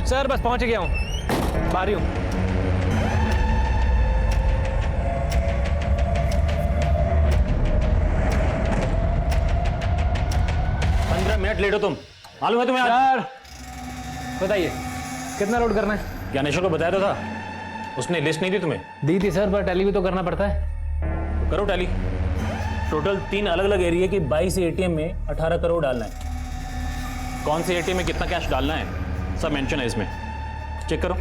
Sir बस पहुंच गया हूँ, बाहर ही हूँ। मिनट लेट हो तुम, मालूम है तुम्हें? सर बताइए कितना लोड करना है? ज्ञानेश्वर को बताया तो था, उसने लिस्ट नहीं दी तुम्हें? दी थी सर, पर टैली भी तो करना पड़ता है। तो करो टैली। टोटल 3 अलग अलग एरिया की 22 एटीएम में 18 करोड़ डालना है। कौन से एटीएम में कितना कैश डालना है सब मेंशन है इसमें, चेक करो।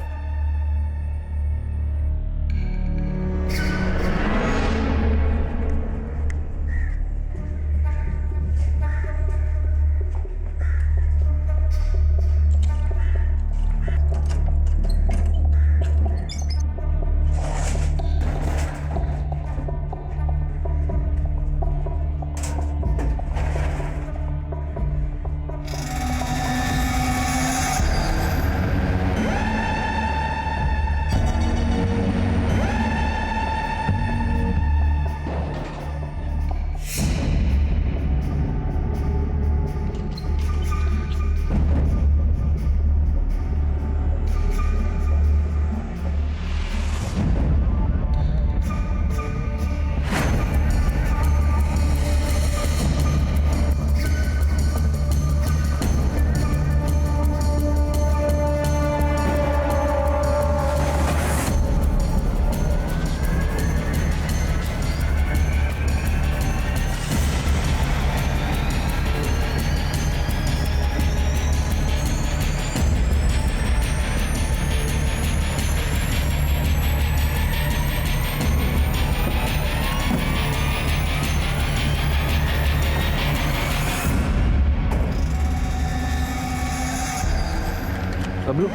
बबलू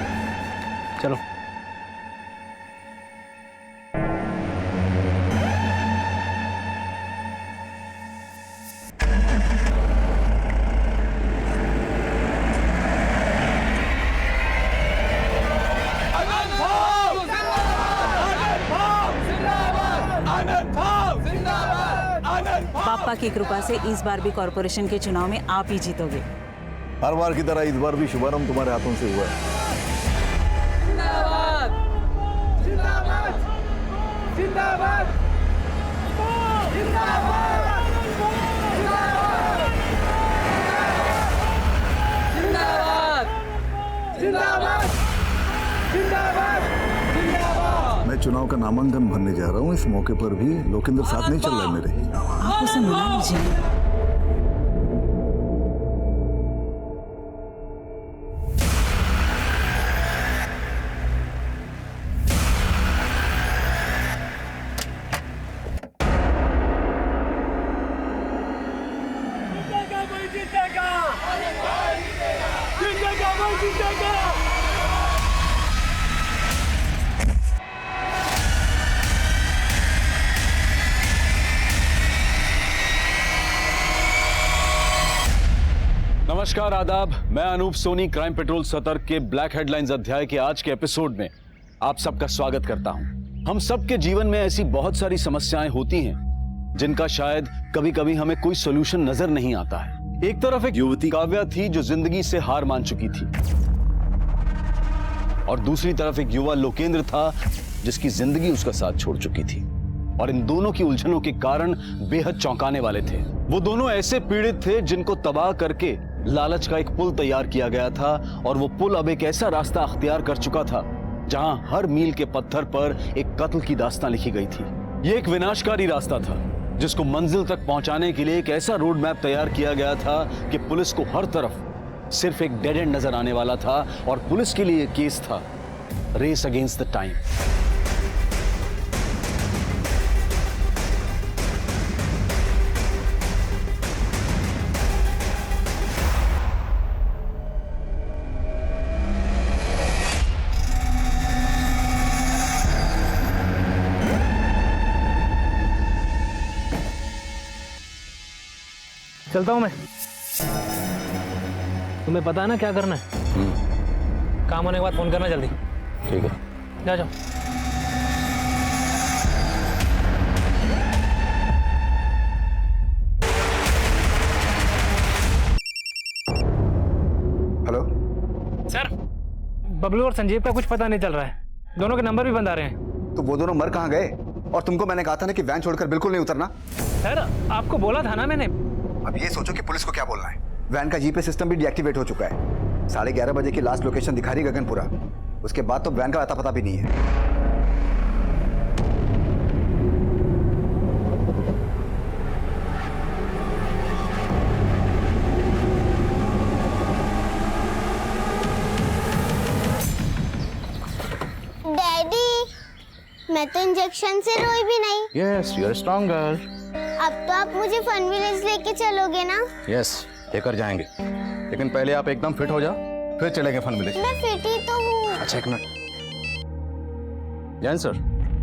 चलो। पापा की कृपा से इस बार भी कॉर्पोरेशन के चुनाव में आप ही जीतोगे। हर बार की तरह इस बार भी शुभारंभ तुम्हारे हाथों से हुआ है। जिंदाबाद जिंदाबाद जिंदाबाद जिंदाबाद जिंदाबाद जिंदाबाद जिंदाबाद जिंदाबाद। मैं चुनाव का नामांकन भरने जा रहा हूँ। इस मौके पर भी लोकेंद्र साथ नहीं चल रहा है मेरे। आप उसे मिला लीजिए। नमस्कार, आदाब। मैं अनूप सोनी क्राइम पेट्रोल सतर्क के ब्लैक हेडलाइंस अध्याय के आज के एपिसोड में आप सबका स्वागत करता हूं। हम सबके जीवन में ऐसी बहुत सारी समस्याएं होती हैं जिनका शायद कभी कभी हमें कोई सोल्यूशन नजर नहीं आता है। एक तरफ एक युवती काव्या थी जो जिंदगी से हार मान चुकी थी, और दूसरी तरफ एक युवा लोकेंद्र था जिसकी जिंदगी उसका साथ छोड़ चुकी थी। और इन दोनों की उलझनों के कारण बेहद चौंकाने वाले थे। वो दोनों ऐसे पीड़ित थे जिनको तबाह करके लालच का एक पुल तैयार किया गया था, और वो पुल अब एक ऐसा रास्ता अख्तियार कर चुका था जहां हर मील के पत्थर पर एक कत्ल की दास्तां लिखी गई थी। ये एक विनाशकारी रास्ता था जिसको मंजिल तक पहुंचाने के लिए एक ऐसा रोड मैप तैयार किया गया था कि पुलिस को हर तरफ सिर्फ एक डेड एंड नजर आने वाला था, और पुलिस के लिए केस था रेस अगेंस्ट द टाइम। चलता हूं मैं, तुम्हें पता है ना क्या करना है। काम होने के बाद फोन करना जल्दी। ठीक है, जा जाओ। हेलो सर बबलू और संजीव का कुछ पता नहीं चल रहा है, दोनों के नंबर भी बंद आ रहे हैं। तो वो दोनों मर कहाँ गए? और तुमको मैंने कहा था ना कि वैन छोड़कर बिल्कुल नहीं उतरना। सर आपको बोला था ना मैंने। अब ये सोचो कि पुलिस को क्या बोलना है। वैन का जीपीएस सिस्टम भी डीएक्टिवेट हो चुका है। 11:30 बजे की लास्ट लोकेशन दिखा रही गगनपुरा। उसके बाद तो वैन का अता पता भी नहीं है। डैडी, मैं तो इंजेक्शन से रोई भी नहीं। Yes, you are strong girl. अब तो आप मुझे फन विलेज लेके चलोगे ना? यस, लेकर जाएंगे, लेकिन पहले आप एकदम फिट हो जाओ, फिर चलेंगे फन विलेज। मैं फिट ही तो हूँ। अच्छा, एक मिनट। जैन सर।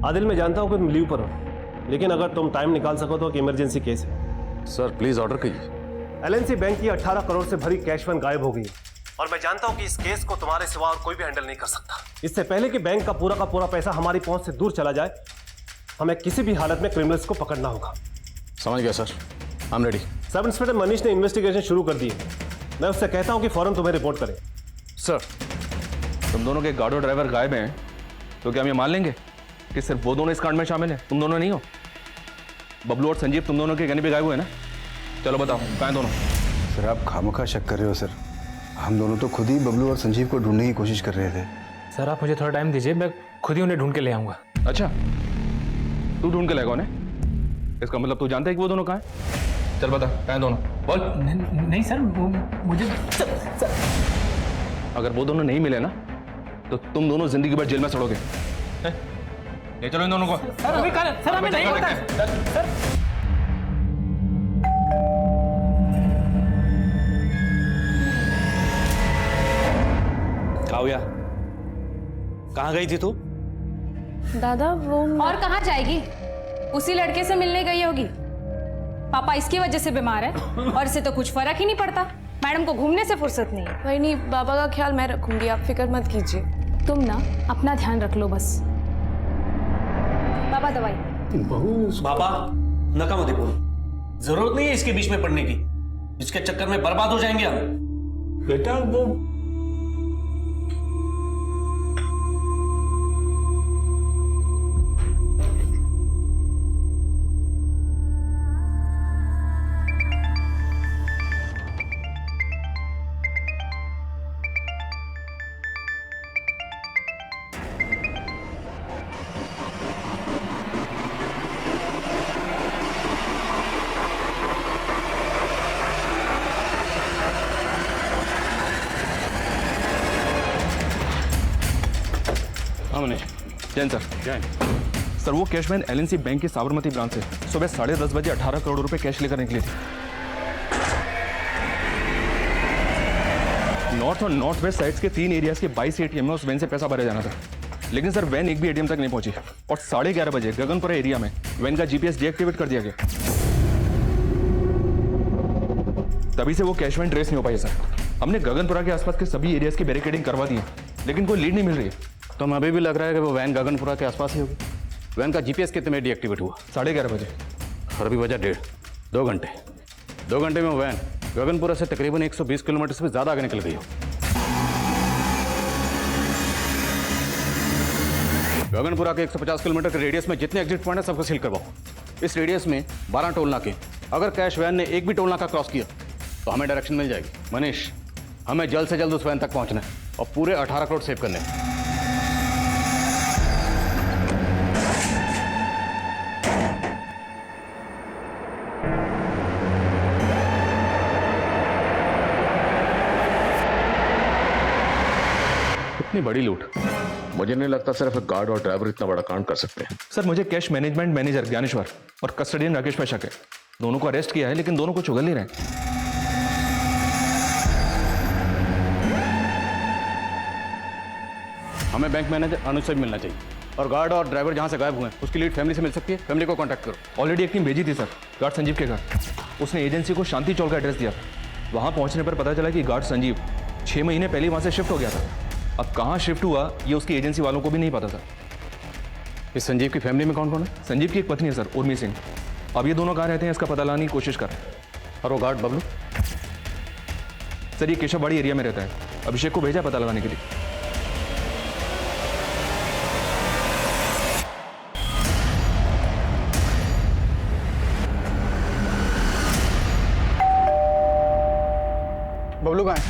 आदिल, मैं जानता हूँ कि तुम लीव पर हो, लेकिन अगर तुम टाइम निकाल सको तो एक इमरजेंसी केस है। सर प्लीज ऑर्डर कीजिए। एलएनसी बैंक की 18 करोड़ से भरी कैश वैन गायब हो गई और मैं जानता हूँ कि इस केस को तुम्हारे सिवा और कोई भी हैंडल नहीं कर सकता। इससे पहले कि बैंक का पूरा पैसा हमारी पहुंच से दूर चला जाए, हमें किसी भी हालत में क्रिमिनल्स को पकड़ना होगा। समझ गया sir, I am ready. Sub inspector Manish ने इन्वेस्टिगेशन शुरू कर दी है। मैं उससे कहता हूँ कि फौरन तुम्हें रिपोर्ट करें। सर, तुम दोनों के गार्ड और ड्राइवर गायब हैं, तो क्या हम ये मान लेंगे कि सिर्फ वो दोनों इस कांड में शामिल हैं, तुम दोनों नहीं हो? बबलू और संजीव तुम दोनों के कहने पे गायब हुए ना? चलो बताओ, कहाँ दोनों? सर आप खामोखा शक कर रहे हो सर। हम दोनों तो खुद ही बबलू और संजीव को ढूंढने की कोशिश कर रहे थे। सर आप मुझे थोड़ा टाइम दीजिए, मैं खुद ही उन्हें ढूंढ के ले आऊँगा। अच्छा, तू ढूंढ के लाएगा उन्हें? इसका मतलब तू जानता है कि वो दोनों कहाँ हैं? चल बता, कहाँ दोनों? बोल। नहीं सर, मुझे अगर वो दोनों नहीं मिले ना, तो तुम दोनों जिंदगी भर जेल में सड़ोगे। ले चलो इन दोनों को। सर अभी सर हमें नहीं पता सर। काव्या, कहाँ गई थी तू? दादा वो और कहाँ जाएगी? उसी लड़के से मिलने गई होगी। पापा इसकी वजह से बीमार है और इसे तो कुछ फर्क ही नहीं पड़ता। मैडम को घूमने से फुर्सत नहीं है। वही नहीं, बाबा का ख्याल मैं रखूंगी, आप फिक्र मत कीजिए। तुम ना अपना ध्यान रख लो बस। पापा दवाई। बाबा नकाम देखो, जरूरत नहीं है इसके बीच में पड़ने की। इसके चक्कर में बर्बाद हो जाएंगे हम। बेटा वो जैन सर। जैन सर, वो कैश वैन एलएनसी बैंक की साबरमती ब्रांच से सुबह 10:30 बजे 18 करोड़ रुपए कैश लेकर निकली थी। नॉर्थ और नॉर्थ वेस्ट साइड्स के 3 एरियाज के 22 एटीएम में उस वैन से पैसा भरा जाना था, लेकिन सर वैन एक भी एटीएम तक नहीं पहुंची और 11:30 बजे गगनपुरा एरिया में वैन का जीपीएस डीएक्टिवेट कर दिया गया। तभी से वो कैश वैन ट्रेस नहीं हो पाई सर। हमने गगनपुरा के आसपास के सभी एरियाज की बैरिकेडिंग करवा दी है, लेकिन कोई लीड नहीं मिल रही है। तो हमें अभी भी लग रहा है कि वो वैन गगनपुरा के आसपास ही होगी। वैन का जीपीएस कितने में डीएक्टिवेट हुआ? 11:30 बजे। और अभी बजा 1.5 2 घंटे। 2 घंटे में वो वैन गगनपुरा से तकरीबन 120 किलोमीटर से भी ज़्यादा आगे निकल गई हो। गगनपुरा के 150 किलोमीटर के रेडियस में जितने एग्जिट पॉइंट है सबको सील करवाओ। इस रेडियस में 12 टोल नाके। अगर कैश वैन ने एक भी टोल नाका क्रॉस किया तो हमें डायरेक्शन मिल जाएगी। मनीष, हमें जल्द से जल्द उस वैन तक पहुंचना है और पूरे 18 करोड़ सेव करने हैं। इतनी बड़ी लूट, मुझे नहीं लगता सिर्फ एक गार्ड और ड्राइवर इतना बड़ा कांड कर सकते हैं। सर मुझे कैश मैनेजमेंट मैनेजर ज्ञानेश्वर और कस्टडियन राकेश पे शक है। दोनों को अरेस्ट किया है, लेकिन दोनों को चुगल नहीं रहे। हमें बैंक मैनेजर अनुज से मिलना चाहिए और गार्ड और ड्राइवर जहां से गायब हुए हैं उसकी लीड फैमिली से मिल सकती है। फैमिली को कांटेक्ट करो। ऑलरेडी एक टीम भेजी थी सर, गार्ड संजीव के घर। उसने एजेंसी को शांति चौक का एड्रेस दिया था। वहां पहुंचने पर पता चला कि गार्ड संजीव 6 महीने पहले वहां से शिफ्ट हो गया था। अब कहाँ शिफ्ट हुआ ये उसकी एजेंसी वालों को भी नहीं पता था। इस संजीव की फैमिली में कौन कौन है? संजीव की एक पत्नी है सर, उर्मी सिंह। अब ये दोनों कहाँ रहते हैं इसका पता लगाने की कोशिश कर रहे हैं। और वो गार्ड बबलू? सर ये केशववाड़ी एरिया में रहता है। अभिषेक को भेजा पता लगाने के लिए। बबलू कहाँ है?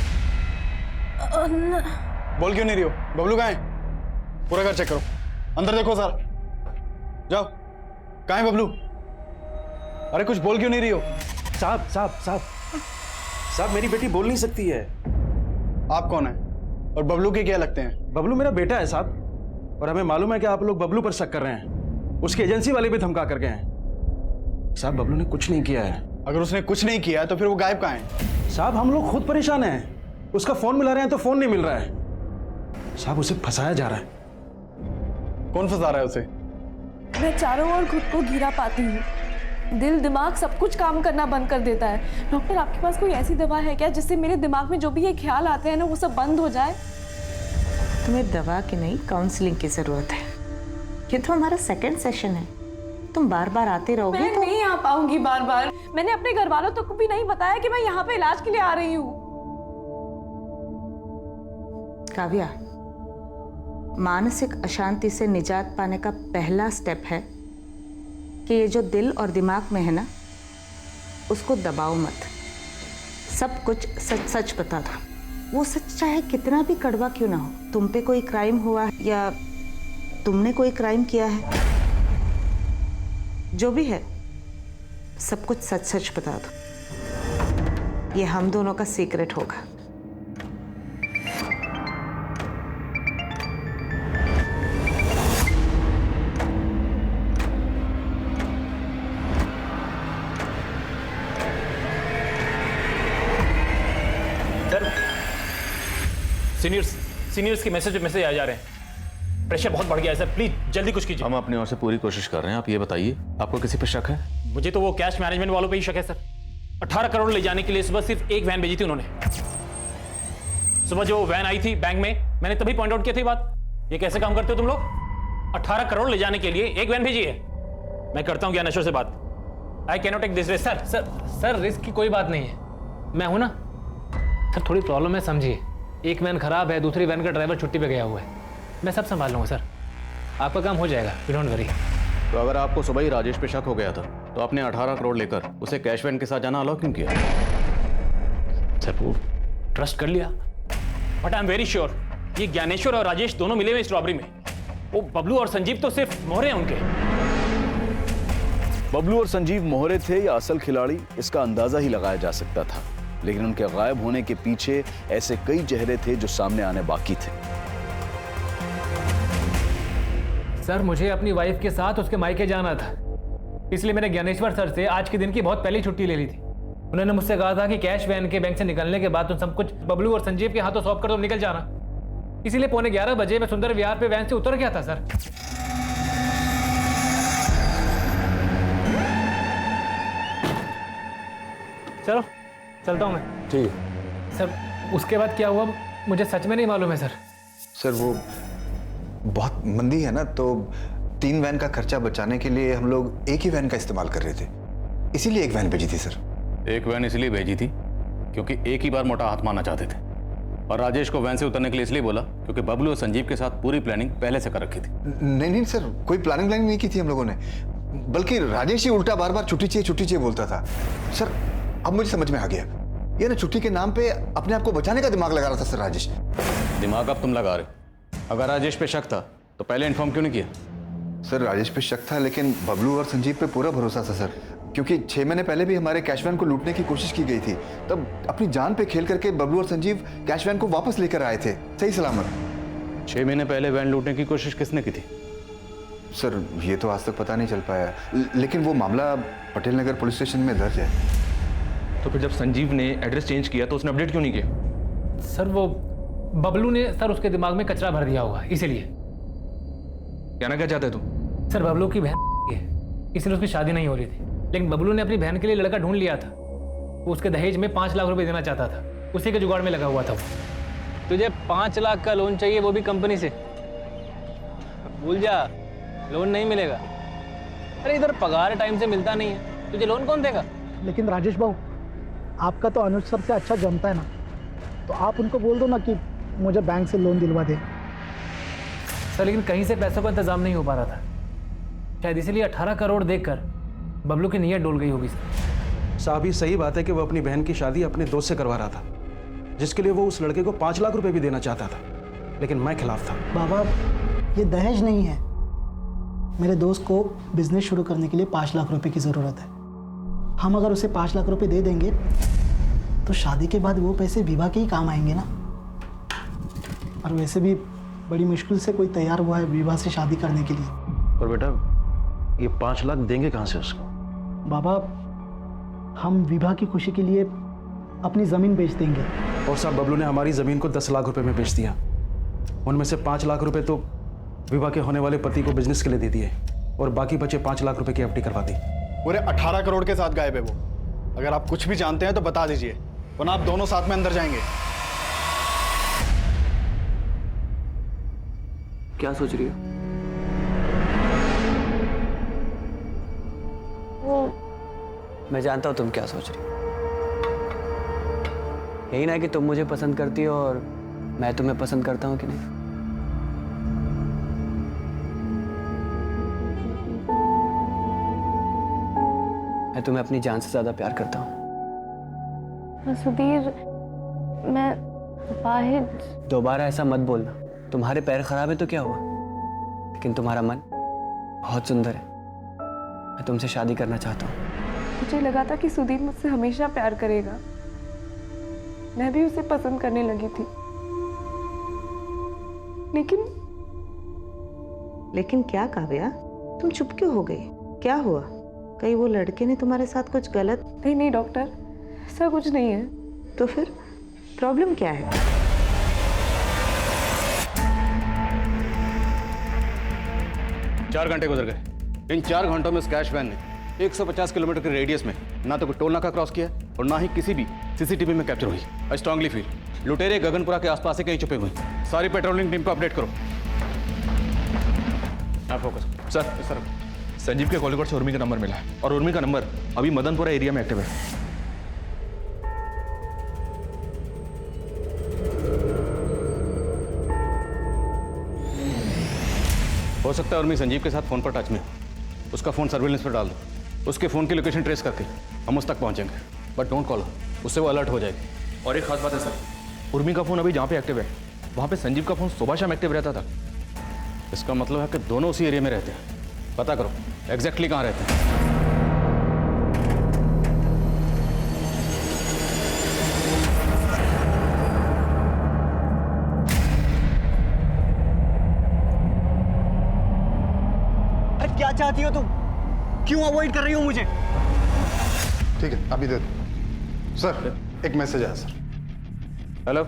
बोल क्यों नहीं रही हो? बबलू कहाँ है? पूरा घर चेक करो, अंदर देखो सर, जाओ। कहाँ है बबलू? अरे कुछ बोल क्यों नहीं रही हो? साहब साहब साहब साहब, मेरी बेटी बोल नहीं सकती है। आप कौन है और बबलू के क्या लगते हैं? बबलू मेरा बेटा है साहब, और हमें मालूम है कि आप लोग बबलू पर शक कर रहे हैं। उसकी एजेंसी वाले भी धमका कर गए हैं। साहब बबलू ने कुछ नहीं किया है। अगर उसने कुछ नहीं किया तो फिर वो गायब कहाँ है? साहब हम लोग खुद परेशान हैं। उसका फोन मिला रहे हैं तो फोन नहीं मिल रहा है। साहब उसे फंसाया जा रहा है। कौन फंसा रहा है उसे? मैं चारों ओर खुद को घिरा पाती हूँ, दिल दिमाग सब कुछ काम करना बंद कर देता है। डॉक्टर आपके पास कोई ऐसी दवा है क्या जिससे मेरे दिमाग में जो भी ये ख्याल आते हैं ना वो सब बंद हो जाए? तुम्हें दवा की नहीं काउंसलिंग की जरूरत है। ये तो हमारा सेकंड सेशन है, तुम बार बार आते रहोगे मैं तो नहीं आ पाऊंगी बार बार। मैंने अपने घर वालों तक को भी नहीं बताया कि मैं यहाँ पे इलाज के लिए आ रही हूँ। काव्या, मानसिक अशांति से निजात पाने का पहला स्टेप है कि ये जो दिल और दिमाग में है ना, उसको दबाओ मत। सब कुछ सच सच बता दो। वो सच चाहे कितना भी कड़वा क्यों ना हो। तुम पे कोई क्राइम हुआ है या तुमने कोई क्राइम किया है, जो भी है सब कुछ सच सच बता दो। ये हम दोनों का सीक्रेट होगा। सीनियर्स के मैसेज आ जा रहे हैं। प्रेशर बहुत बढ़ गया है सर, प्लीज जल्दी कुछ कीजिए। हम अपनी ओर से पूरी कोशिश कर रहे हैं। आप ये बताइए, आपको किसी पे शक है? मुझे तो वो कैश मैनेजमेंट वालों पे ही शक है सर। 18 करोड़ ले जाने के लिए सुबह सिर्फ एक वैन भेजी थी उन्होंने। सुबह जो वैन आई थी बैंक में, मैंने तभी पॉइंट आउट किया थी बात। ये कैसे काम करते हो तुम लोग? 18 करोड़ ले जाने के लिए एक वैन भेजी है। मैं करता हूँ ज्ञानेश्वर से बात। I can not take this risk. Sir risk की कोई बात नहीं है, मैं हूं ना सर। थोड़ी प्रॉब्लम है, समझिए। एक वैन खराब है, दूसरी वैन का ड्राइवर छुट्टी पे गया हुआ है। मैं सब संभाल लूंगा सर, आपका काम हो जाएगा, यू डोंट वरी। तो अगर आपको सुबह ही राजेश पे शक हो गया था तो आपने 18 करोड़ लेकर उसे कैश वैन के साथ जाना अलाउ क्यों किया? सर वो ट्रस्ट कर लिया, but I am very sure ये ज्ञानेश्वर और राजेश दोनों मिले हुए इस रॉबरी में। वो बबलू और संजीव तो सिर्फ मोहरे हैं उनके। बबलू और संजीव मोहरे थे या असल खिलाड़ी, इसका अंदाजा ही लगाया जा सकता था, लेकिन उनके गायब होने के पीछे ऐसे कई चेहरे थे जो सामने आने बाकी थे। सर मुझे अपनी वाइफ के साथ उसके मायके जाना था, इसलिए मैंने ज्ञानेश्वर सर से आज के दिन की बहुत पहले छुट्टी ले ली थी। उन्होंने मुझसे कहा था कि कैश वैन के बैंक से निकलने के बाद तुम सब कुछ बबलू और संजीव के हाथों सौंप कर तुम निकल जाना। इसीलिए 11:15 बजे मैं सुंदर विहार पे वैन से उतर गया था सर। चलो चलता हूँ मैं। ठीक है सर, उसके बाद क्या हुआ मुझे सच में नहीं मालूम है सर। सर वो बहुत मंदी है ना, तो 3 वैन का खर्चा बचाने के लिए हम लोग एक ही वैन का इस्तेमाल कर रहे थे, इसीलिए एक वैन भेजी थी सर। एक वैन इसलिए भेजी थी क्योंकि एक ही बार मोटा हाथ मारना चाहते थे, और राजेश को वैन से उतरने के लिए इसलिए बोला क्योंकि बबलू और संजीव के साथ पूरी प्लानिंग पहले से कर रखी थी। नहीं सर, कोई प्लानिंग नहीं की थी हम लोगों ने, बल्कि राजेश ही उल्टा बार बार छुट्टी चाहिए बोलता था। सर अब मुझे समझ में आ गया, ये ना छुट्टी के नाम पे अपने आप को बचाने का दिमाग लगा रहा था सर राजेश। दिमाग अब तुम लगा रहे, अगर राजेश पे शक था तो पहले इन्फॉर्म क्यों नहीं किया? सर राजेश पे शक था, लेकिन बबलू और संजीव पे पूरा भरोसा था सर, क्योंकि 6 महीने पहले भी हमारे कैश वैन को लूटने की कोशिश की गई थी, तब अपनी जान पे खेल करके बबलू और संजीव कैश वैन को वापस लेकर आए थे सही सलामत। 6 महीने पहले वैन लूटने की कोशिश किसने की थी? सर ये तो आज तक पता नहीं चल पाया, लेकिन वो मामला पटेल नगर पुलिस स्टेशन में दर्ज है। तो फिर जब संजीव ने एड्रेस चेंज किया तो उसने अपडेट क्यों नहीं किया? सर वो बबलू ने सर उसके दिमाग में कचरा भर दिया होगा, इसीलिए। कहना क्या चाहते तुम? सर बबलू की बहन है, इसलिए उसकी शादी नहीं हो रही थी, लेकिन बबलू ने अपनी बहन के लिए लड़का ढूंढ लिया था। वो उसके दहेज में 5 लाख रुपए देना चाहता था, उसी के जुगाड़ में लगा हुआ था वो। तुझे 5 लाख का लोन चाहिए, वो भी कंपनी से? भूल जा, लोन नहीं मिलेगा। अरे इधर पगार टाइम से मिलता नहीं है, तुझे लोन कौन देगा? लेकिन राजेश बाबू, आपका तो अनुज सर से अच्छा जमता है ना, तो आप उनको बोल दो ना कि मुझे बैंक से लोन दिलवा दे। सर लेकिन कहीं से पैसों का इंतजाम नहीं हो पा रहा था, शायद इसीलिए 18 करोड़ देखकर बबलू की नीयत डोल गई होगी। साहब ये सही बात है कि वो अपनी बहन की शादी अपने दोस्त से करवा रहा था, जिसके लिए वो उस लड़के को 5 लाख रुपए भी देना चाहता था, लेकिन मैं खिलाफ था। बाबा, ये दहेज नहीं है। मेरे दोस्त को बिजनेस शुरू करने के लिए 5 लाख रुपए की ज़रूरत है। हम अगर उसे 5 लाख रुपए दे देंगे तो शादी के बाद वो पैसे विवाह के ही काम आएंगे ना। और वैसे भी बड़ी मुश्किल से कोई तैयार हुआ है विवाह से शादी करने के लिए। और बेटा, ये 5 लाख देंगे कहाँ से उसको? बाबा, हम विवाह की खुशी के लिए अपनी ज़मीन बेच देंगे। और साहब, बबलू ने हमारी ज़मीन को 10 लाख रुपए में बेच दिया। उनमें से 5 लाख रुपए तो विवाह के होने वाले पति को बिजनेस के लिए दे दिए और बाकी बचे 5 लाख रुपए की एफडी करवा दी। पूरे 18 करोड़ के साथ गायब है वो। अगर आप कुछ भी जानते हैं तो बता दीजिए, वरना आप दोनों साथ में अंदर जाएंगे। क्या सोच रही हो? मैं जानता हूं तुम क्या सोच रही हो। यही ना कि तुम मुझे पसंद करती हो और मैं तुम्हें पसंद करता हूं कि नहीं? मैं तुम्हें अपनी जान से ज्यादा प्यार करता हूं। सुधीर, मैं वाहिद। दोबारा ऐसा मत बोलना। तुम्हारे पैर खराब है तो क्या हुआ, लेकिन तुम्हारा मन बहुत सुंदर है। मैं तुमसे शादी करना चाहता हूँ। मुझे लगा था कि सुधीर मुझसे हमेशा प्यार करेगा। मैं भी उसे पसंद करने लगी थी, लेकिन क्या काव्या, तुम चुप क्यों हो गई? क्या हुआ? कहीं वो लड़के ने तुम्हारे साथ कुछ गलत? नहीं डॉक्टर, ऐसा कुछ नहीं है। तो फिर प्रॉब्लम क्या है? 4 घंटे गुजर गए। इन 4 घंटों में इस कैश वैन ने 150 किलोमीटर के रेडियस में ना तो कोई टोल नाका क्रॉस किया और ना ही किसी भी सीसीटीवी में कैप्चर हुई। आई स्ट्रांगली फील लुटेरे गगनपुरा के आसपास से कहीं छुपे हुए। सारी पेट्रोलिंग टीम को अपडेट करो। आप फोकस। सर, संजीव के कॉलिंग से उर्मी का नंबर मिला है और उर्मी का नंबर अभी मदनपुरा एरिया में एक्टिव है। हो सकता है उर्मी संजीव के साथ फोन पर टच में। उसका फोन सर्विलेंस पर डाल दो। उसके फोन की लोकेशन ट्रेस करके हम उस तक पहुंचेंगे। बट डोंट कॉल, उससे वो अलर्ट हो जाएगी। और एक खास बात है सर, उर्मी का फोन अभी जहाँ पे एक्टिव है वहाँ पे संजीव का फोन सुबह शाम एक्टिव रहता था। इसका मतलब है कि दोनों उसी एरिया में रहते हैं। पता करो एग्जैक्टली कहाँ रहते हैं। क्या चाहती हो तुम? क्यों अवॉइड कर रही हो मुझे? ठीक है, अभी दे दो। सर, एक मैसेज आया सर। हेलो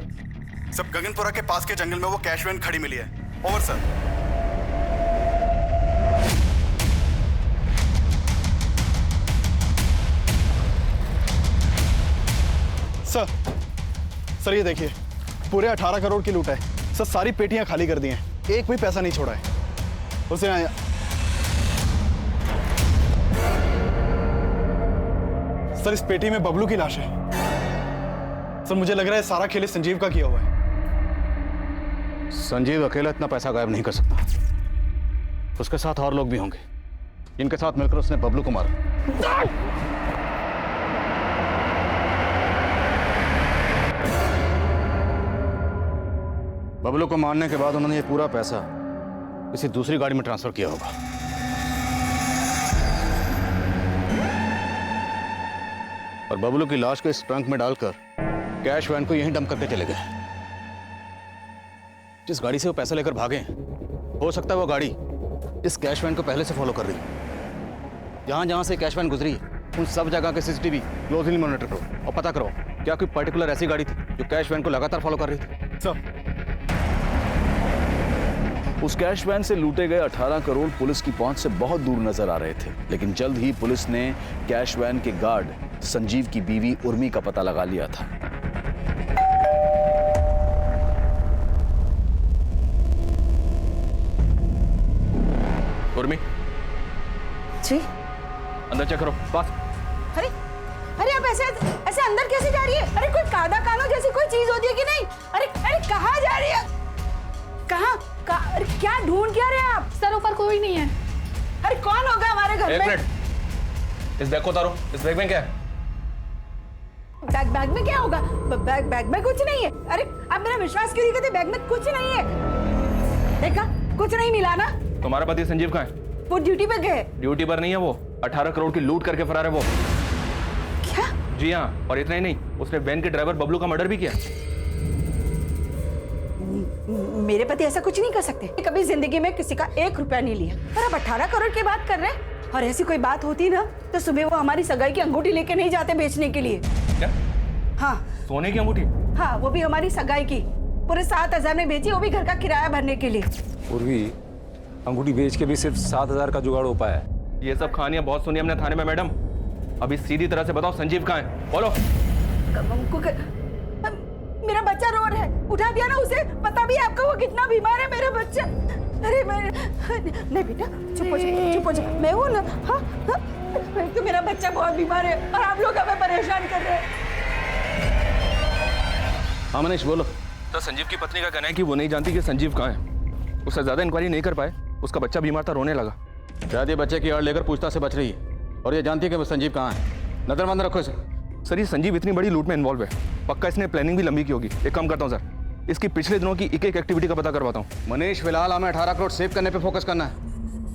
सब, गगनपुरा के पास के जंगल में वो कैश वैन खड़ी मिली है। Over sir. सर ये देखिए, पूरे 18 करोड़ की लूट है सर। सारी पेटियां खाली कर दी हैं, एक भी पैसा नहीं छोड़ा है। उसे सर, इस पेटी में बबलू की लाश है। सर, मुझे लग रहा है सारा खेल संजीव का किया हुआ है। संजीव अकेला इतना पैसा गायब नहीं कर सकता। उसके साथ और लोग भी होंगे। इनके साथ मिलकर उसने बबलू को मारा। बबलू को मारने के बाद उन्होंने ये पूरा पैसा किसी दूसरी गाड़ी में ट्रांसफर किया होगा और बबलू की लाश को इस ट्रंक में डालकर कैश वैन को यहीं डंप करके चले गए। जिस गाड़ी से वो पैसा लेकर भागे, हो सकता है वो गाड़ी इस कैश वैन को पहले से फॉलो कर रही। जहां जहां से कैश वैन गुजरी उन सब जगह के सीसीटीवी क्लोजली मॉनिटर करो और पता करो क्या कोई पर्टिकुलर ऐसी गाड़ी थी जो कैश वैन को लगातार फॉलो कर रही थी। सर, उस कैश वैन से लूटे गए 18 करोड़ पुलिस की पहुंच से बहुत दूर नजर आ रहे थे, लेकिन जल्द ही पुलिस ने कैश वैन के गार्ड संजीव की बीवी उर्मी का पता लगा लिया था। उर्मी जी, अंदर चेक करो। पास। अरे आप ऐसे अंदर कैसे जा रही है? अरे कोई कादा कानो जैसी कोई चीज होती है कि नहीं? अरे कहाँ जा रही है? कहाँ? अरे क्या ढूंढ क्या रहे हैं आप? सर, ऊपर कोई नहीं है। अरे कौन होगा हमारे घर में? एक मिनट, इस बैग को उतारो। इस बैग में क्या है? बैग में क्या होगा? बैग में कुछ नहीं है। अरे आप मेरा विश्वास क्यों नहीं करते? बैग में कुछ नहीं है। देखा, कुछ नहीं मिला ना। तुम्हारा पति संजीव कहाँ है? वो ड्यूटी पे गए। ड्यूटी पर नहीं है वो, 18 करोड़ की लूट करके फरार है वो। क्या? जी हाँ, और इतना ही नहीं, उसने वैन के ड्राइवर बबलू का मर्डर भी किया। मेरे पति ऐसा कुछ नहीं कर सकते। कभी जिंदगी में किसी का 1 रुपया नहीं लिया, पर अब 18 करोड़ की बात कर रहे हैं। और ऐसी कोई बात होती ना तो सुबह वो हमारी सगाई की अंगूठी लेके नहीं जाते बेचने के लिए। क्या? हाँ, सोने की अंगूठी? हाँ, वो भी हमारी सगाई की। पूरे 7,000 में बेची, वो भी घर का किराया भरने के लिए। पूर्वी, अंगूठी बेच के भी सिर्फ 7,000 का जुगाड़ हो पाया है। ये सब कहानियां बहुत सुनी हमने थाने में मैडम। अभी सीधी तरह से बताओ संजीव कहाँ है? बोलो। मेरा बच्चा रो रहा है, उठा दिया ना उसे। पता भी है आपको वो कितना बीमार है मेरा बच्चा। अरे नहीं बेटा, चुप हो जा, मैं हूँ ना। हाँ, तो मेरा बच्चा बहुत बीमार है और आप लोग हमें परेशान कर रहे हैं। हाँ मनीष बोलो। तो संजीव की पत्नी का कहना है कि वो नहीं जानती कि संजीव कहाँ है। उससे ज्यादा इंक्वायरी नहीं कर पाए, उसका बच्चा बीमार था, रोने लगा। शायद ये बच्चे की आड़ लेकर पूछताछ से बच रही है और ये जानती है कि वो संजीव कहाँ है। नजरबंद रखो इसे। सर ये संजीव इतनी बड़ी लूट में इन्वॉल्व है, पक्का इसने प्लानिंग भी लंबी की होगी। एक काम करता हूँ सर, इसकी पिछले दिनों की एक एक्टिविटी का पता करवाता हूँ। मनीष, फिलहाल हमें 18 करोड़ सेव करने पे फोकस करना है।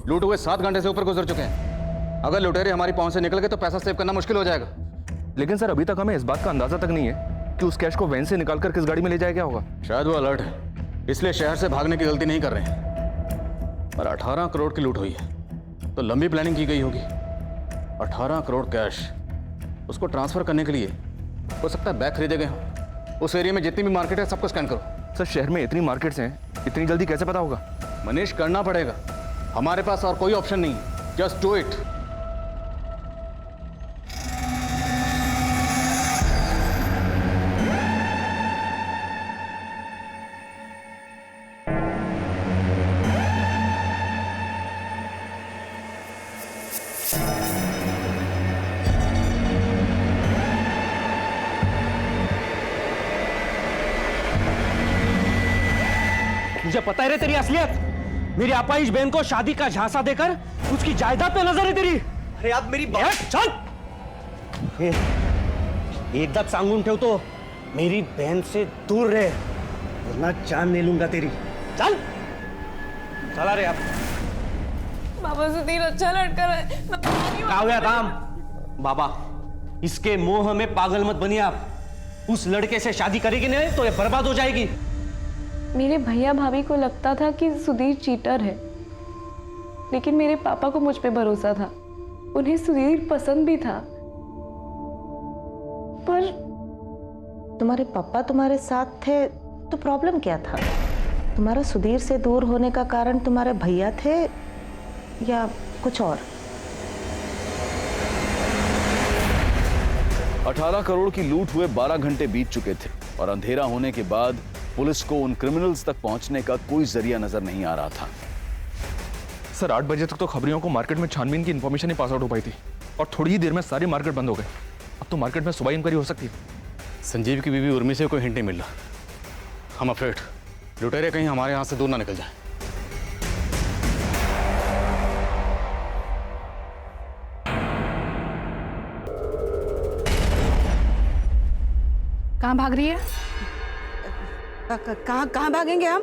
लूट हुए 7 घंटे से ऊपर गुजर चुके हैं। अगर लुटेरे हमारी पहुंच से निकल गए तो पैसा सेव करना मुश्किल हो जाएगा। लेकिन सर अभी तक हमें इस बात का अंदाजा तक नहीं है कि उस कैश को वैन से निकालकर किस गाड़ी में ले जाया गया होगा। शायद वो अलर्ट है, इसलिए शहर से भागने की गलती नहीं कर रहे हैं। पर 18 करोड़ की लूट हुई है तो लंबी प्लानिंग की गई होगी। 18 करोड़ कैश, उसको ट्रांसफर करने के लिए हो सकता है बैग खरीदे गए हों। उस एरिया में जितनी भी मार्केट है सबको स्कैन करो। सर शहर में इतनी मार्केट्स हैं, इतनी जल्दी कैसे पता होगा? मनीष, करना पड़ेगा, हमारे पास और कोई ऑप्शन नहीं है। Just do it. मुझे पता है रे तेरी असलियत। मेरी अपाहिज बहन को शादी का झांसा देकर उसकी जायदाद पे नजर है तेरी। अरे आप मेरी बात चल। एकदा सांगून ठेवतो, मेरी बहन से दूर रहे वरना जान ले लूंगा तेरी। चल चला रे आप। बाबा सुधीर अच्छा लड़का है। क्या हुआ काम? बाबा, इसके मोह में पागल मत बनिए आप। उस लड़के से शादी करेगी नहीं तो ये बर्बाद हो जाएगी। मेरे भैया भाभी को लगता था कि सुधीर चीटर है, लेकिन मेरे पापा को मुझ पे भरोसा था। उन्हें सुधीर पसंद भी था। पर तुम्हारे पापा तुम्हारे साथ थे तो प्रॉब्लम क्या था? तुम्हारा सुधीर से दूर होने का कारण तुम्हारे भैया थे या कुछ और? 18 करोड़ की लूट हुए 12 घंटे बीत चुके थे और अंधेरा होने के बाद पुलिस को उन क्रिमिनल्स तक पहुंचने का कोई जरिया नजर नहीं आ रहा था। सर 8 बजे तक तो खबरियों को मार्केट में छानबीन की इंफॉर्मेशन ही पास आउट हो पाई थी और थोड़ी ही देर में सारी मार्केट बंद हो गई। अब तो मार्केट में सुबह इंक्वायरी हो सकती है। संजीव की बीवी उर्मी से कोई हिंट नहीं मिल रहा। हम अफ्रेड लुटेरे कहीं हमारे यहाँ से दूर ना निकल जाए। कहाँ भाग रही है? कहाँ भागेंगे हम?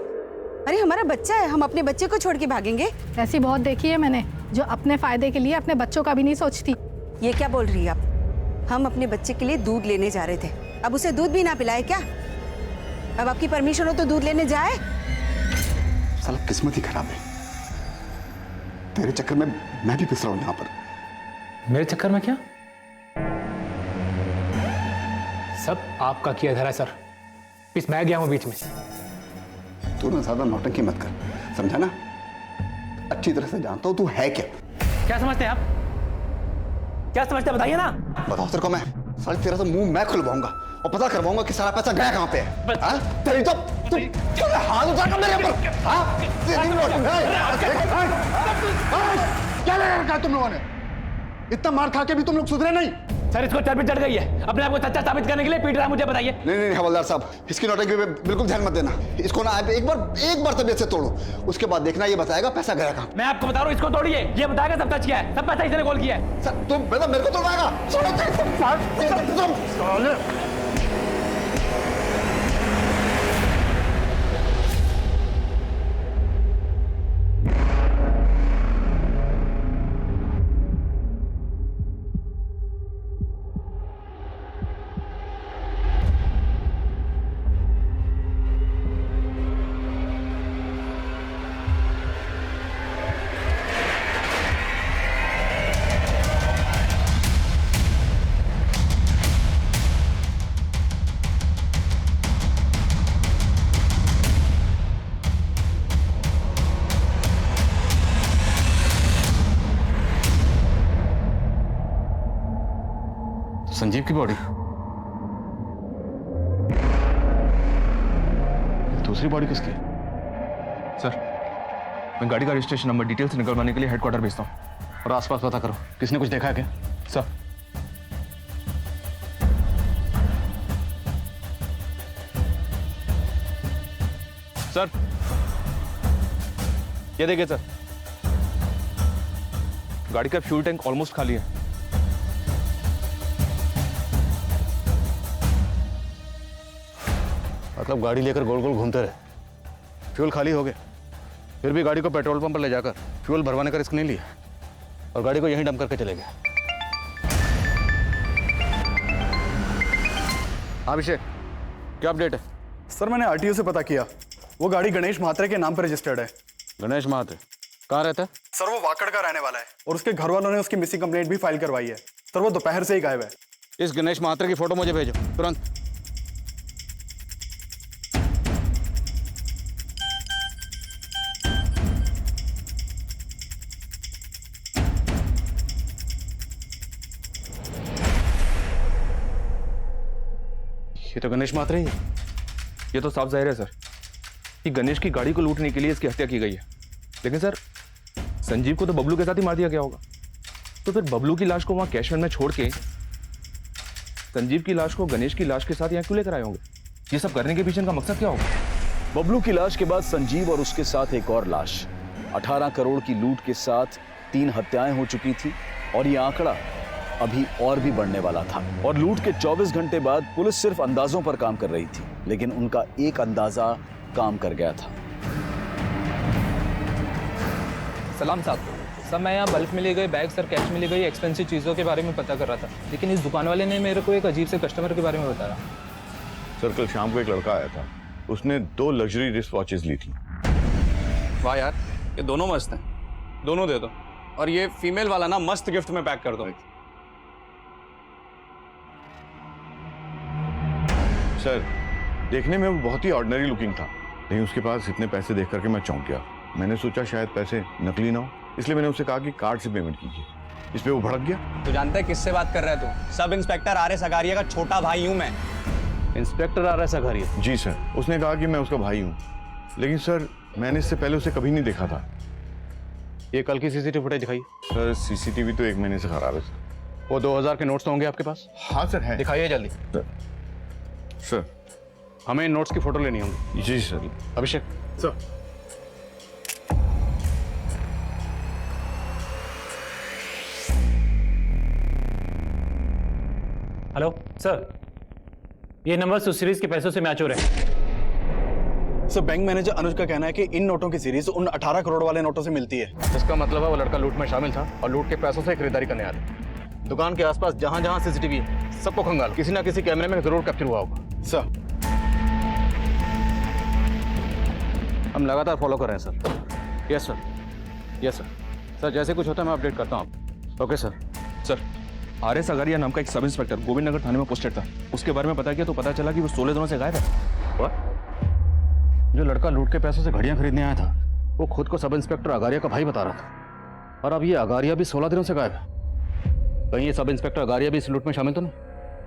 अरे हमारा बच्चा है, हम अपने बच्चे को छोड़ के भागेंगे? ऐसी बहुत देखी है मैंने, जो अपने फायदे के लिए अपने बच्चों का भी नहीं सोचती। ये क्या बोल रही है आप? हम अपने बच्चे के लिए दूध लेने जा रहे थे, अब उसे दूध भी ना पिलाए क्या? अब आपकी परमिशन हो तो दूध लेने जाए? साला किस्मत ही खराब है। तेरे चक्कर में मैं भी पिस रहा हूँ यहाँ पर। मेरे चक्कर में क्या? सब आपका किया धरा सर। पिस मैं गया हूँ बीच में। तू ना ज्यादा नौटंकी मत कर, समझा ना? अच्छी तरह से जानता हूँ तू है क्या। क्या समझते हैं आप? क्या समझते हैं बताइए ना। बताओ तेरे को मैं साले तेरा तो मुंह मैं खुलवाऊंगा और पता करवाऊंगा कि सारा पैसा गया कहाँ पे है। हाँ? तेरी तो हाथ उठाकर मेरे ऊपर। हाँ? तेरी नौटंकी। क्या लगा रखा है तुम लोगों ने? इतना मार खा के भी तुम लोग सुधरे नहीं। सर इसको चर्बी चढ़ गई है, अपने आप को सच्चा साबित करने के लिए पीट रहा है मुझे, बताइए। नहीं नहीं हवलदार साहब, इसकी नौटंकी पे बिल्कुल ध्यान मत देना। इसको ना आप एक बार तबीयत से तोड़ो, उसके बाद देखना ये बताएगा पैसा गया कहाँ। मैं आपको बता रहा हूँ, इसको तोड़िए, ये बताएगा सब सच क्या है, सब पैसा इसने कॉल किया है। सर तुम मतलब मेरे को तोड़वाएगा? संजीव की बॉडी, दूसरी बॉडी किसकी है? सर मैं गाड़ी का रजिस्ट्रेशन नंबर डिटेल्स निकलवाने के लिए हेडक्वार्टर भेजता हूँ। और आसपास पता करो, किसने कुछ देखा है क्या? सर सर ये देखिए सर, गाड़ी का फ्यूल टैंक ऑलमोस्ट खाली है। मतलब गाड़ी लेकर गोल गोल घूमते रहे, फ्यूल खाली हो गए, फिर भी गाड़ी को पेट्रोल पंप पर ले जाकर फ्यूल भरवाने का रिस्क नहीं लिया और गाड़ी को यहीं डंप करके चले गए। अभिषेक, क्या अपडेट है? सर मैंने आरटीओ से पता किया, वो गाड़ी गणेश महात्रे के नाम पर रजिस्टर्ड है। गणेश महात्रे कहाँ रहता है? सर वो वाकड़ का रहने वाला है और उसके घर वालों ने उसकी मिसिंग कंप्लेंट भी फाइल करवाई है। सर वो दोपहर से ही गायब है। इस गणेश महात्रे की फोटो मुझे भेजो तुरंत। ये तो गणेश महात्रे ही है। ये तो साफ जाहिर है सर कि गणेश की गाड़ी को लूटने के लिए इसकी हत्या की गई है, लेकिन सर संजीव को तो बबलू के साथ ही मार दिया गया होगा। तो फिर बबलू की लाश को वहां कैश वैन में छोड़ के संजीव की लाश को गणेश की लाश के साथ यहाँ क्यों लेकर आए होंगे? ये सब करने के पीछे इनका मकसद क्या होगा? बबलू की लाश के बाद संजीव और उसके साथ एक और लाश। 18 करोड़ की लूट के साथ 3 हत्याएं हो चुकी थी और ये आंकड़ा अभी और भी बढ़ने वाला था। और लूट के 24 घंटे बाद पुलिस सिर्फ अंदाजों पर काम कर रही थी, लेकिन उनका एक अंदाजा काम कर गया था। सलाम साहब, सर मैं यहाँ बल्क में ले गए बैग सर, कैश में ले गई एक्सपेंसिव चीज़ों के बारे में पता कर रहा था, लेकिन इस दुकान वाले ने मेरे को एक अजीब से कस्टमर के बारे में बताया। सर कल शाम को एक लड़का आया था, उसने 2 लग्जरी रिस्ट वॉचेस ली थी। वाह यार, ये दोनों मस्त हैं, दोनों दे दो। और ये फीमेल वाला ना मस्त गिफ्ट में पैक कर दो। सर देखने में वो बहुत ही ऑर्डिनरी लुकिंग था, लेकिन उसके पास इतने पैसे देख करके मैं चौंक गया। मैंने सोचा शायद पैसे नकली ना हो, इसलिए मैंने उससे कहा कि कार्ड से पेमेंट कीजिए। इस पे वो भड़क गया। तू जानता है किससे बात कर रहा है तू? Sub inspector R S. अगारिया का छोटा भाई हूं मैं। Inspector R S. अगारिया? जी सर, उसने कहा कि मैं उसका भाई हूँ, लेकिन सर मैंने इससे पहले उसे कभी नहीं देखा था। ये कल की सीसीटीवी फुटेज दिखाइए। सर सीसीटीवी तो 1 महीने से खराब है सर। वो 2000 के नोट्स तो होंगे आपके पास? हाँ सर है। दिखाइए जल्दी। सर हमें इन नोट्स की फोटो लेनी होगी। जी सर। अभिषेक। सर हेलो सर, ये नंबर सुसीरीज के पैसों से मैच हो रहे हैं। सर बैंक मैनेजर अनुज का कहना है कि इन नोटों की सीरीज उन 18 करोड़ वाले नोटों से मिलती है। इसका मतलब है वो लड़का लूट में शामिल था और लूट के पैसों से खरीदारी करने आया था। दुकान के आसपास जहां जहां सीसीटीवी है सबको खंगालो, किसी ना किसी कैमरे में जरूर कैप्चर हुआ होगा। सर हम लगातार फॉलो कर रहे हैं sir. Yes sir, yes sir. Sir जैसे कुछ होता है मैं अपडेट करता हूँ आपको। Okay sir. Sir RS. Agariya नाम का एक सब इंस्पेक्टर गोविंद नगर थाने में पोस्टेड था, उसके बारे में पता किया तो पता चला कि वो 16 दिनों से गायब है। जो लड़का लूट के पैसों से घड़ियां खरीदने आया था वो खुद को सब इंस्पेक्टर अगारिया का भाई बता रहा था, और अब ये अगारिया भी 16 दिनों से गायब है। कहीं ये सब इंस्पेक्टर अगारिया भी इस लूट में शामिल तो नहीं?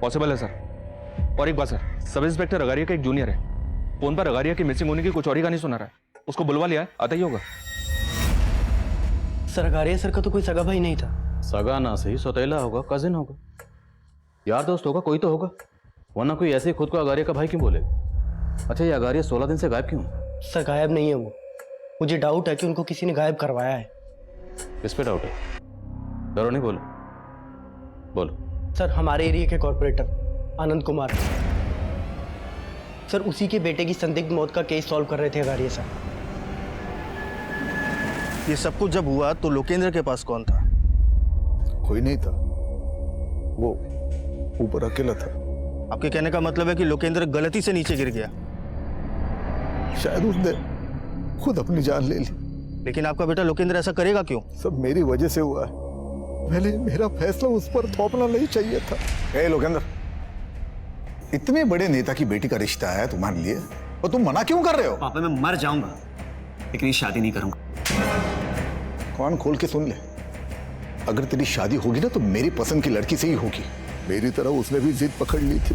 पॉसिबल है सर। और एक बात सर, सब इंस्पेक्टर अगारिया का एक जूनियर है, फोन पर अगारिया की मिसिंग होने की कुछ और ही कहानी सुना रहा है। उसको बुलवा लिया है, आता ही होगा। सर अगारिया सर का तो कोई सगा भाई नहीं था। सगा ना सही, सौतेला होगा, कजिन होगा। यार दोस्त होगा, कोई तो होगा, वरना कोई ऐसे ही खुद को अगारिया का भाई क्यों बोले? अच्छा, ये अगारिया 16 दिन से गायब क्यों? सर गायब नहीं है वो, मुझे डाउट है कि उनको किसी ने गायब करवाया है। किस पे डाउट है? डरो नहीं, बोलो बोलो। सर हमारे एरिया के कॉर्पोरेटर आनंद कुमार, सर उसी के बेटे की संदिग्ध मौत का केस सॉल्व कर रहे थे अगारिया सर। ये सब कुछ जब हुआ तो लोकेंद्र के पास कौन था? कोई नहीं था, वो ऊपर अकेला था। आपके कहने का मतलब है कि लोकेंद्र गलती से नीचे गिर गया? शायद उसने खुद अपनी जान ले ली। लेकिन आपका बेटा लोकेंद्र ऐसा करेगा क्यों? सब मेरी वजह से हुआ है। मेरा फैसला उस पर थोपना नहीं चाहिए था। ए लोकेंद्र, इतने बड़े नेता की बेटी का रिश्ता है तुम्हारे लिए और तुम मना क्यों कर रहे हो? पापा मैं मर जाऊंगा लेकिन ये शादी नहीं करूंगा। कान खोल के सुन ले, अगर तेरी शादी होगी ना तो मेरी पसंद की लड़की से ही होगी। मेरी तरह उसने भी जिद पकड़ ली थी,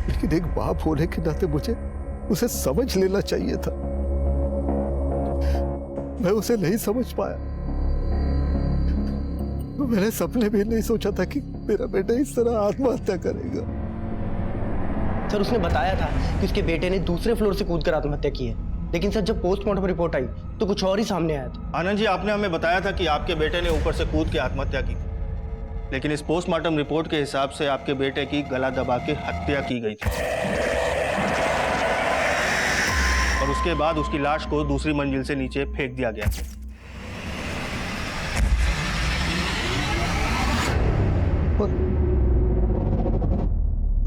लेकिन एक बाप होने के नाते मुझे उसे समझ लेना चाहिए था। मैं उसे नहीं समझ पाया। मैंने सपने भी नहीं सोचा था कि मेरा बेटा इस तरह आत्महत्या करेगा। सर उसने बताया था कि उसके बेटे ने दूसरे फ्लोर से कूदकर आत्महत्या की है, लेकिन सर जब पोस्टमार्टम रिपोर्ट आई तो कुछ और ही सामने आया था। आनंद जी, आपने हमें बताया था कि आपके बेटे ने ऊपर से कूद के आत्महत्या की, लेकिन इस पोस्टमार्टम रिपोर्ट के हिसाब से आपके बेटे की गला दबा के हत्या की गई थी और उसके बाद उसकी लाश को दूसरी मंजिल से नीचे फेंक दिया गया।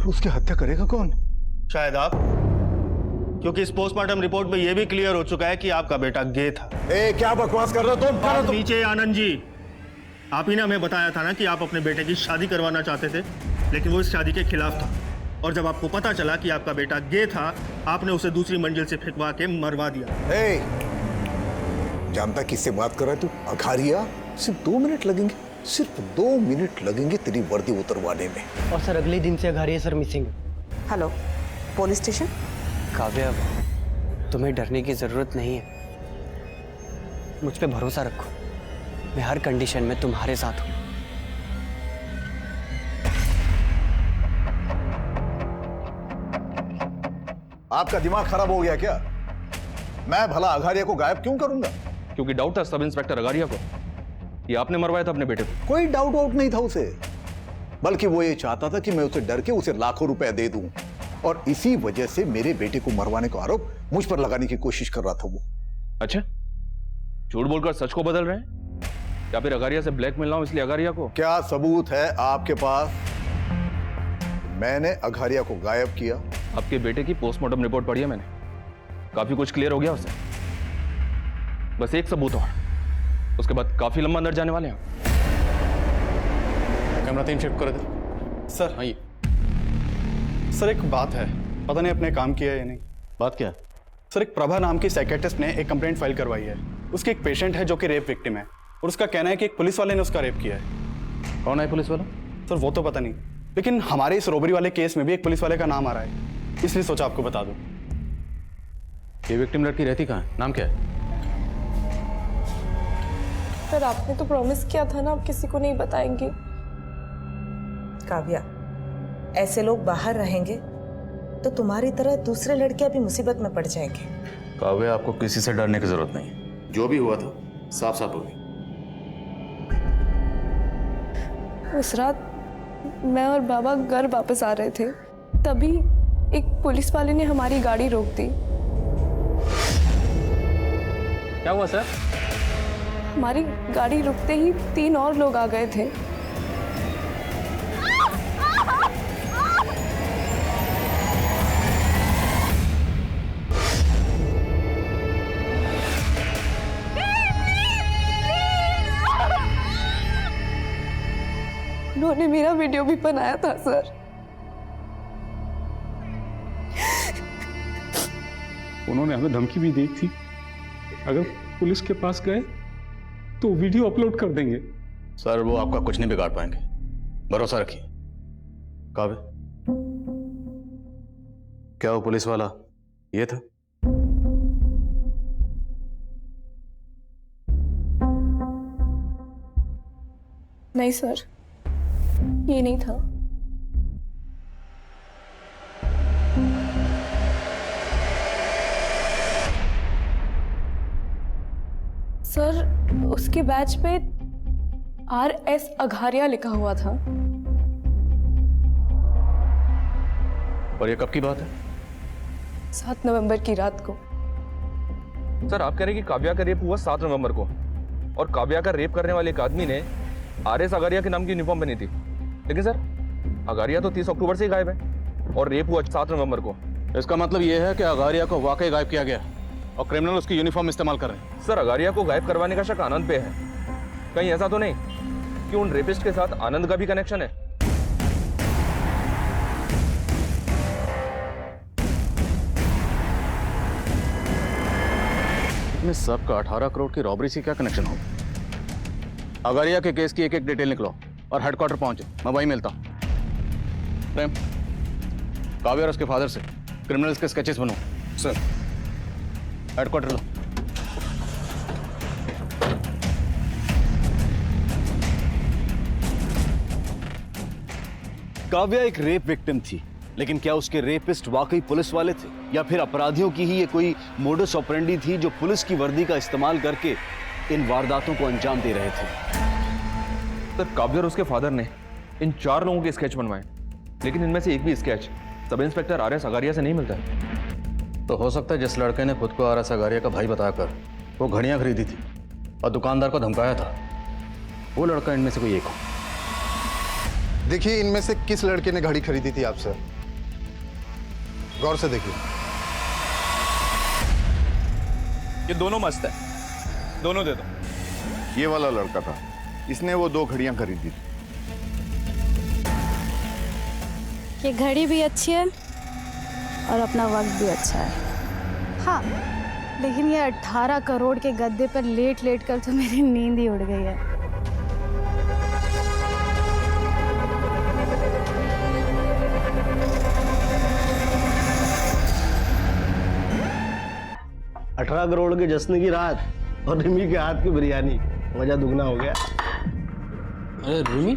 उसकी हत्या करेगा कौन? शायद आप, क्योंकि इस पोस्टमार्टम रिपोर्ट में यह भी क्लियर हो चुका है कि आपका बेटा गे था। क्या बकवास कर रहे हो तुम? बात नीचे आनंद जी, आप ही ने हमें बताया था ना कि आप अपने बेटे की शादी करवाना चाहते थे, लेकिन वो इस शादी के खिलाफ था। और जब आपको पता चला कि आपका बेटा गे था, आपने उसे दूसरी मंजिल से फेंकवा के मरवा दिया। जानता किससे बात कर रहा है तू? अखारिया। सिर्फ 2 मिनट लगेंगे, सिर्फ 2 मिनट लगेंगे तेरी वर्दी उतरवाने में। और सर अगले दिन से Agariya sir missing. Hello, police station. Kavya, तुम्हें डरने की जरूरत नहीं है, मुझ पे भरोसा रखो, मैं हर कंडीशन में तुम्हारे साथ हूं। आपका दिमाग खराब हो गया क्या? मैं भला अघारिया को गायब क्यों करूंगा? क्योंकि डाउट था सब इंस्पेक्टर अगारिया को कि आपने मरवाया था अपने बेटे को। कोई डाउट वाउट नहीं था उसे, बल्कि वो ये चाहता था कि मैं उसे डर के उसे लाखों रुपए दे दूं, और इसी वजह से मेरे बेटे को मरवाने का आरोप मुझ पर लगाने की कोशिश कर रहा था वो। अच्छा, झूठ बोलकर सच को बदल रहे हैं, या फिर अगारिया से ब्लैकमेल ना हो इसलिए अगारिया को? क्या सबूत है आपके पास? मैंने अघारिया को गायब किया। आपके बेटे की पोस्टमार्टम रिपोर्ट पढ़ी है मैंने, काफी कुछ क्लियर हो गया उससे। बस एक सबूत और, उसके बाद काफी लंबा अंदर जाने वाले हैं। कैमरा 3 शिफ्ट कर दे। सर आइए। सर एक बात है, पता नहीं अपने काम किया या नहीं। बात क्या? सर एक प्रभा नाम की साइकेट्रिस्ट ने एक कंप्लेंट फाइल करवाई है। उसके एक पेशेंट है जो कि रेप विक्टिम है, और उसका कहना है कि एक पुलिस वाले ने उसका रेप किया है। कौन है पुलिस वाला? सर वो तो पता नहीं, लेकिन हमारे इस रोबरी वाले केस में भी एक पुलिस वाले का नाम आ रहा है, इसलिए सोचा आपको बता दूं। ये विक्टिम लड़की रहती कहाँ है? नाम क्या है? सर आपने तो प्रॉमिस किया था ना आप किसी को नहीं बताएंगे। काव्या, ऐसे लोग बाहर रहेंगे तो तुम्हारी तरह दूसरे लड़कियां भी मुसीबत में पड़ जाएंगे। काव्या, आपको किसी से डरने की जरूरत नहीं, जो भी हुआ था साफ साफ हो गई। उस रात मैं और बाबा घर वापस आ रहे थे, तभी एक पुलिस वाले ने हमारी गाड़ी रोक दी। क्या हुआ सर? हमारी गाड़ी रुकते ही 3 और लोग आ गए थे। उन्होंने मेरा वीडियो भी बनाया था सर। उन्होंने हमें धमकी भी दी थी, अगर पुलिस के पास गए तो वीडियो अपलोड कर देंगे। सर वो आपका कुछ नहीं बिगाड़ पाएंगे, भरोसा रखिए। काव्य, क्या वो पुलिस वाला ये था? नहीं सर, ये नहीं था। सर उसके बैच पे RS अघारिया लिखा हुआ था। और ये कब की बात है? 7 नवंबर की रात को। सर आप कह रहे हैं कि काव्या का रेप हुआ 7 नवंबर को, और काव्या का रेप करने वाले एक आदमी ने RS अगारिया के नाम की यूनिफॉर्म पहनी थी। लेकिन सर अगारिया तो 30 अक्टूबर से ही गायब है और रेप हुआ 7 नवंबर को। इसका मतलब यह है कि अगारिया को वाकई गायब किया गया और क्रिमिनल उसकी यूनिफॉर्म इस्तेमाल कर रहे हैं। सर अगारिया को गायब करवाने का शक आनंद पे है। कहीं ऐसा तो नहीं कि उन रेपिस्ट के साथ आनंद का भी कनेक्शन है? इसमें सबका 18 करोड़ की रॉबरी से क्या कनेक्शन हो? अगारिया के केस की एक एक डिटेल निकलो और हेडक्वार्टर पहुंचे। मैं वहीं मिलता हूं। प्रेम, काव्या और उसके फादर से क्रिमिनल्स के स्केचेस बनो। सर। हेडक्वार्टर लो। काव्या एक रेप विक्टिम थी, लेकिन क्या उसके रेपिस्ट वाकई पुलिस वाले थे, या फिर अपराधियों की ही ये कोई मोडस ऑपरेंडी थी जो पुलिस की वर्दी का इस्तेमाल करके इन वारदातों को अंजाम दे रहे थे? सर काव्या और उसके फादर ने इन 4 लोगों के स्केच बनवाए, लेकिन इनमें से एक भी sketch sub inspector RS Agariya से नहीं मिलता है। तो हो सकता है जिस लड़के ने खुद को RS अगारिया का भाई बताकर वो घड़ियां खरीदी थी और दुकानदार को धमकाया था, वो लड़का इनमें से कोई एक हो। देखिए इनमें से किस लड़के ने घड़ी खरीदी थी आपसे, गौर से देखिए। ये दोनों मस्त है, दोनों दे दो। ये वाला लड़का था, इसने वो 2 घड़ियां खरीदी थी। ये घड़ी भी अच्छी है और अपना वक्त भी अच्छा है। हाँ, लेकिन ये 18 करोड़ के गद्दे पर लेट लेट कर तो मेरी नींद ही उड़ गई है। अठारह करोड़ के जश्न की रात और रिमी के हाथ की बिरयानी, मजा दुगना हो गया। अरे रिमी,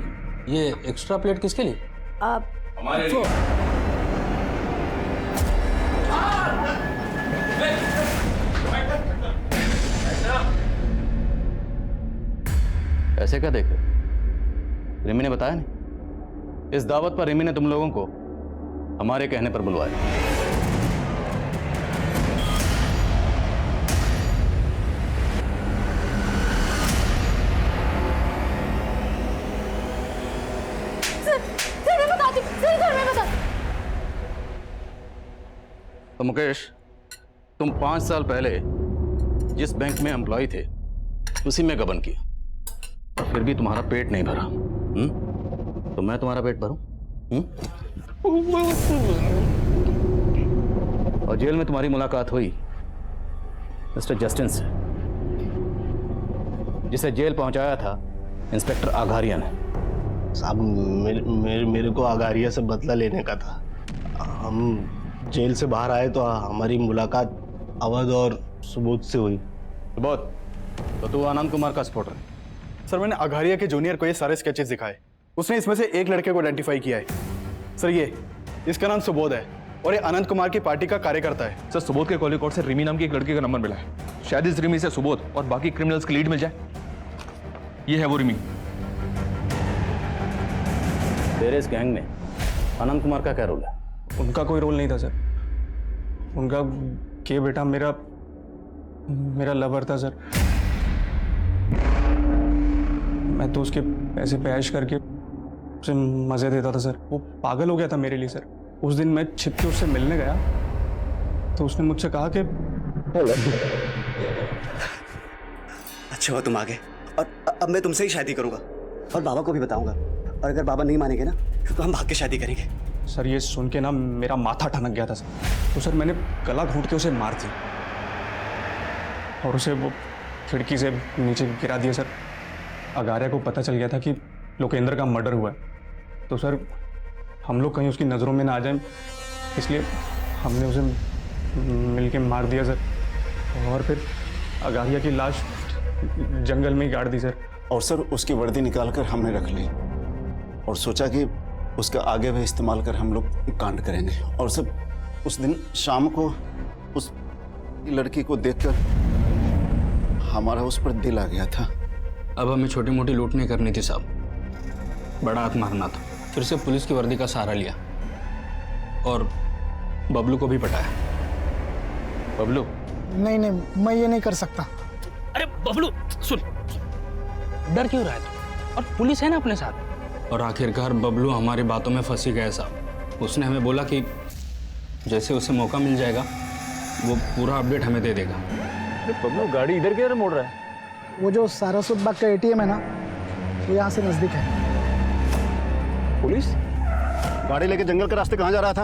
ये एक्स्ट्रा प्लेट किसके लिए? आप हमारे लिए। ऐसे क्या देख रहे? रिमी ने बताया नहीं? इस दावत पर रिमी ने तुम लोगों को हमारे कहने पर बुलवाया। तो मुकेश, तुम 5 साल पहले जिस बैंक में एम्प्लॉय थे उसी में गबन किया, और फिर भी तुम्हारा पेट नहीं भरा। तो मैं तुम्हारा पेट भरूं? और जेल में तुम्हारी मुलाकात हुई मिस्टर जस्टिन से, जिसे जेल पहुंचाया था इंस्पेक्टर अघारिया ने। साहब मेरे को अघारिया से बदला लेने का था। हम जेल से बाहर आए तो हमारी मुलाकात अवध और सुबोध से हुई। सुबोध, तो तू आनंद कुमार का सपोर्टर है? सर मैंने अघारिया के जूनियर को ये सारे स्केचेस दिखाए, उसने इसमें से एक लड़के को आइडेंटिफाई किया है। सर इसका नाम सुबोध है और ये आनंद कुमार की पार्टी का कार्यकर्ता है। सर सुबोध के कॉल रिकॉर्ड से रिमी नाम की एक लड़के का नंबर मिला है। शायद इस रिमी से सुबोध और बाकी क्रिमिनल्स की लीड मिल जाए। ये है वो रिमी। तेरे इस गैंग में आनंद कुमार का क्या रोल है? उनका कोई रोल नहीं था सर। उनका के बेटा मेरा लवर था सर। मैं तो उसके पैसे पे ऐश करके उसे मजे देता था सर। वो पागल हो गया था मेरे लिए सर। उस दिन मैं छिप के उससे मिलने गया तो उसने मुझसे कहा कि अच्छा हुआ तुम आ गए, और अब मैं तुमसे ही शादी करूंगा और बाबा को भी बताऊंगा, और अगर बाबा नहीं मानेंगे ना तो हम भाग के शादी करेंगे। सर ये सुन के ना मेरा माथा ठनक गया था सर। तो सर मैंने गला घोंट के उसे मार दी और उसे वो खिड़की से नीचे गिरा दिया सर। अघारिया को पता चल गया था कि लोकेंद्र का मर्डर हुआ है, तो सर हम लोग कहीं उसकी नज़रों में ना आ जाएं, इसलिए हमने उसे मिलके मार दिया सर। और फिर अघारिया की लाश जंगल में ही गाड़ दी सर। और सर उसकी वर्दी निकाल कर हमने रख ली और सोचा कि उसका आगे भी इस्तेमाल कर हम लोग कांड करेंगे। और सर उस दिन शाम को उस लड़की को देखकर हमारा उस पर दिल आ गया था। अब हमें छोटी मोटी लूट नहीं करनी थी साहब, बड़ा हाथ मारना था। फिर से पुलिस की वर्दी का सहारा लिया और बबलू को भी पटाया। बबलू? नहीं नहीं, मैं ये नहीं कर सकता। अरे बबलू सुन, डर क्यों रहा है तू? और पुलिस है ना अपने साथ। और आखिरकार बबलू हमारी बातों में फंसी गया साहब। उसने हमें बोला कि जैसे उसे मौका मिल जाएगा वो पूरा अपडेट हमें दे देगा। अरे बबलू, गाड़ी इधर किधर मोड़ रहा है? वो जो सारस्वत बाग का एटीएम है ना, वो यहाँ से नजदीक है। पुलिस गाड़ी लेके जंगल के रास्ते कहाँ जा रहा था?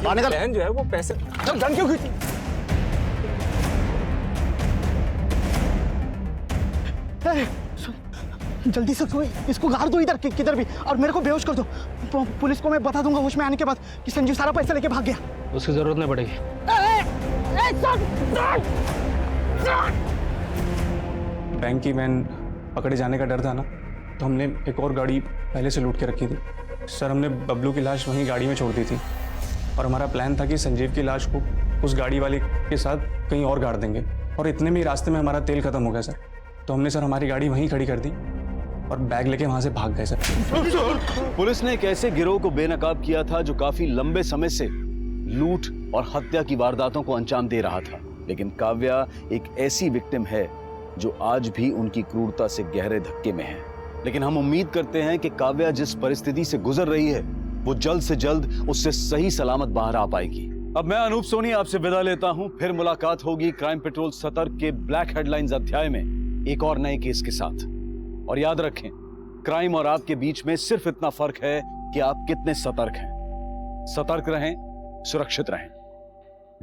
आने का बहन जो है वो पैसे गन क्यों खींची? जल्दी से इसको गाड़ दो इधर किधर भी, और मेरे को बेहोश कर दो। पुलिस को मैं बता दूंगा होश में आने के बाद कि संजीव सारा पैसा लेके भाग गया। उसकी जरूरत नहीं पड़ेगी। बैंक की वैन पकड़े जाने का डर था ना, तो हमने एक और गाड़ी पहले से लूट के रखी थी। सर, हमने बबलू की लाश वहीं गाड़ी में छोड़ दी थी और हमारा प्लान था कि संजीव की लाश को उस गाड़ी वाले के साथ कहीं और गाड़ देंगे। और इतने में रास्ते में हमारा तेल खत्म हो गया सर, तो हमने सर हमारी गाड़ी वहीं खड़ी कर दी और बैग लेके वहां से भाग गए सर। पुलिस ने एक ऐसे गिरोह को बेनकाब किया था जो काफी लंबे समय से लूट और हत्या की वारदातों को अंजाम दे रहा था। लेकिन काव्या एक ऐसी विक्टिम है जो आज भी उनकी क्रूरता से गहरे धक्के में है। लेकिन हम उम्मीद करते हैं कि काव्या जिस परिस्थिति से गुजर रही है वो जल्द से जल्द उससे सही सलामत बाहर आ पाएगी। अब मैं अनूप सोनी आपसे विदा लेता हूं। फिर मुलाकात होगी क्राइम पेट्रोल सतर्क के ब्लैक हेडलाइंस अध्याय में एक और नए केस के साथ। और याद रखें, क्राइम और आपके बीच में सिर्फ इतना फर्क है कि आप कितने सतर्क हैं। सतर्क रहें, सुरक्षित रहें।